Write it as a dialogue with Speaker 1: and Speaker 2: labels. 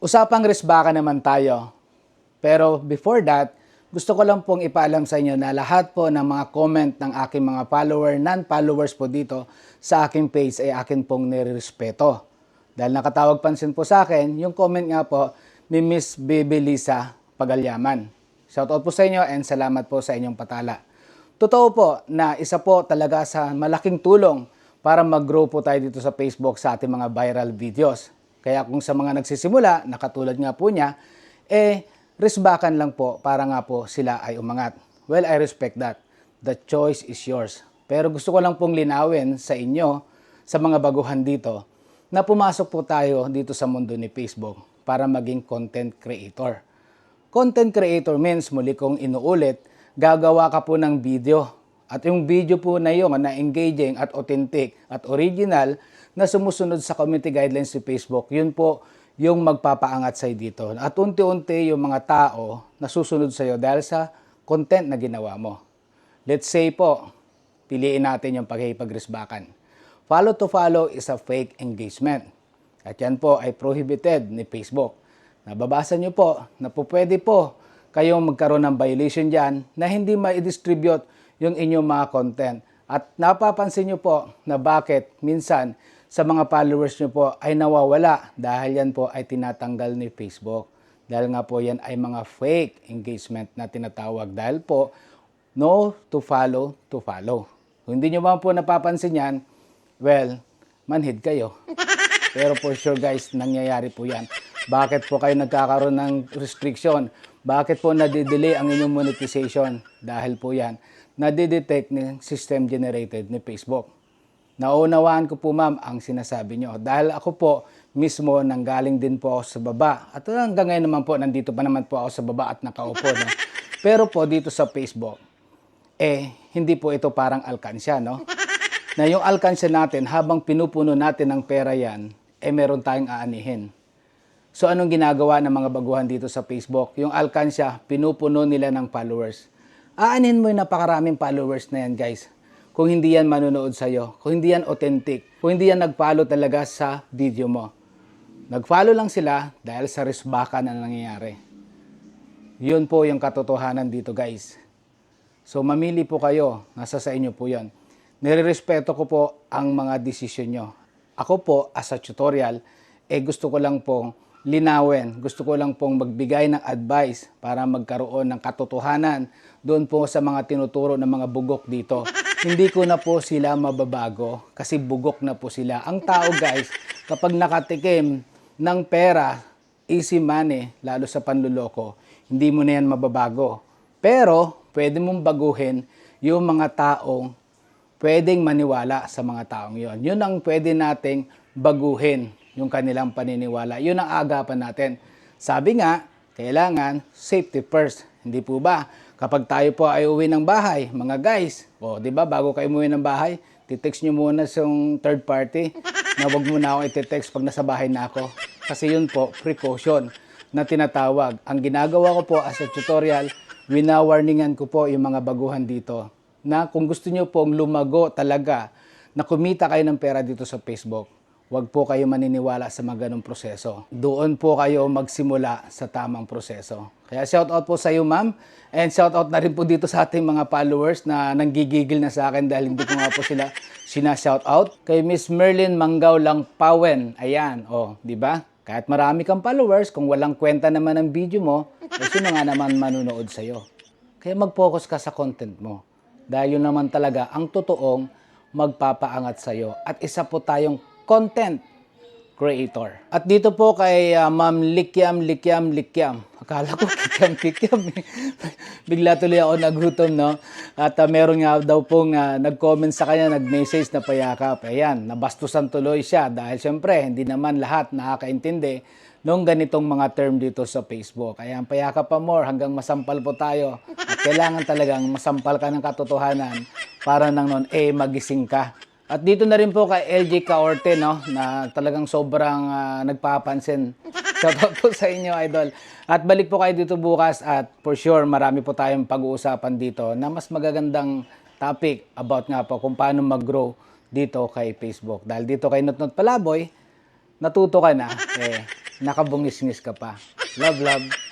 Speaker 1: Usapang risbaka naman tayo. Pero before that, gusto ko lang pong ipaalam sa inyo na lahat po ng mga comment ng aking mga follower, non-followers po dito sa aking page ay akin pong nirerespeto. Dahil nakatawag pansin po sa akin, yung comment nga po ni Miss Baby Lisa Pagalyaman. Shoutout po sa inyo and salamat po sa inyong patala. Totoo po na isa po talaga sa malaking tulong para mag-grow po tayo dito sa Facebook sa ating mga viral videos. Kaya kung sa mga nagsisimula, nakatulad nga po niya, risbakan lang po para nga po sila ay umangat. Well, I respect that. The choice is yours. Pero gusto ko lang pong linawin sa inyo, sa mga baguhan dito, na pumasok po tayo dito sa mundo ni Facebook para maging content creator. Content creator means, muli kong inuulit, gagawa ka po ng video. At yung video po na yun na engaging at authentic at original na sumusunod sa community guidelines ni Facebook, yun po yung magpapaangat sa'yo dito. At unti-unti yung mga tao na susunod sa'yo dahil sa content na ginawa mo. Let's say po, piliin natin yung paghihipagrisbakan. Follow to follow is a fake engagement. At yan po ay prohibited ni Facebook. Nababasa nyo po na po pwede po kayong magkaroon ng violation dyan na hindi ma-distribute yung inyong mga content. At napapansin nyo po na bakit minsan sa mga followers nyo po ay nawawala dahil yan po ay tinatanggal ni Facebook. Dahil nga po yan ay mga fake engagement na tinatawag. Dahil po, no to follow to follow. Kung hindi nyo ba po napapansin yan, well, manhid kayo. Pero for sure guys, nangyayari po yan. Bakit po kayo nagkakaroon ng restriction? Bakit po nadidelay ang inyong monetization? Dahil po yan, nadidetect ng system generated ni Facebook. Naunawaan ko po ma'am ang sinasabi nyo. Dahil ako po mismo nanggaling din po ako sa baba. At hanggang ngayon naman po, nandito pa naman po ako sa baba at nakaupo. No? Pero po dito sa Facebook, hindi po ito parang alkansya. No? Na yung alkansya natin, habang pinupuno natin ng pera yan, meron tayong aanihin. So anong ginagawa ng mga baguhan dito sa Facebook? Yung alkansya, pinupuno nila ng followers. Aanin mo yung napakaraming followers na yan guys. Kung hindi yan manonood sa'yo, kung hindi yan authentic, kung hindi yan nag-follow talaga sa video mo. Nag-follow lang sila dahil sa risbaka na nangyayari. Yun po yung katotohanan dito guys. So mamili po kayo, nasa sa inyo po yan. Nirerespeto ko po ang mga desisyon nyo. Ako po, as a tutorial, gusto ko lang pong linawin. Gusto ko lang pong magbigay ng advice para magkaroon ng katotohanan doon po sa mga tinuturo ng mga bugok dito. Hindi ko na po sila mababago kasi bugok na po sila. Ang tao guys, kapag nakatikim ng pera, easy money, lalo sa panluloko, hindi mo na yan mababago. Pero, pwede mong baguhin yung mga taong pwedeng maniwala sa mga taong yon. Yun ang pwede nating baguhin, yung kanilang paniniwala. Yun ang agapan natin. Sabi nga, kailangan safety first. Hindi po ba? Kapag tayo po ay uwi ng bahay, mga guys, di ba, bago kayo umuwi ng bahay, titext nyo muna sa third party na wag muna ako iti-text pag nasa bahay na ako. Kasi yun po, precaution na tinatawag. Ang ginagawa ko po as a tutorial, wina-warningan ko po yung mga baguhan dito na kung gusto nyo pong lumago talaga na kumita kayo ng pera dito sa Facebook, huwag po kayo maniniwala sa mga ganong proseso. Doon po kayo magsimula sa tamang proseso. Kaya shoutout po sa iyo ma'am. And shoutout na rin po dito sa ating mga followers na nanggigigil na sa akin dahil hindi ko nga po sila sina-shoutout. Kay Miss Merlin Manggaw lang Pawen. Ayan, di ba? Kahit marami kang followers, kung walang kwenta naman ang video mo, sino nga naman manunood sa'yo? Kaya mag-focus ka sa content mo. Dahil yun naman talaga ang totoong magpapaangat sa'yo. At isa po tayong content creator. At dito po kay Ma'am Likyam. Akala ko Kikyam. Bigla tuloy ako nagutom, no? At meron nga daw pong nag-comment sa kanya, nag-message na payakap. Ayan, nabastusan tuloy siya dahil syempre hindi naman lahat nakakaintindi nung ganitong mga term dito sa Facebook. Ayan, payakap pa more hanggang masampal po tayo. At kailangan talagang masampal ka ng katotohanan para nang noon, magising ka. At dito na rin po kay LJ Caorte, no, na talagang sobrang nagpapansin. Shoutout po sa inyo, idol. At balik po kayo dito bukas at for sure marami po tayong pag-uusapan dito na mas magagandang topic about nga po kung paano mag-grow dito kay Facebook. Dahil dito kay Notnot Palaboy, natuto ka na, nakabungis-ngis ka pa. Love, love.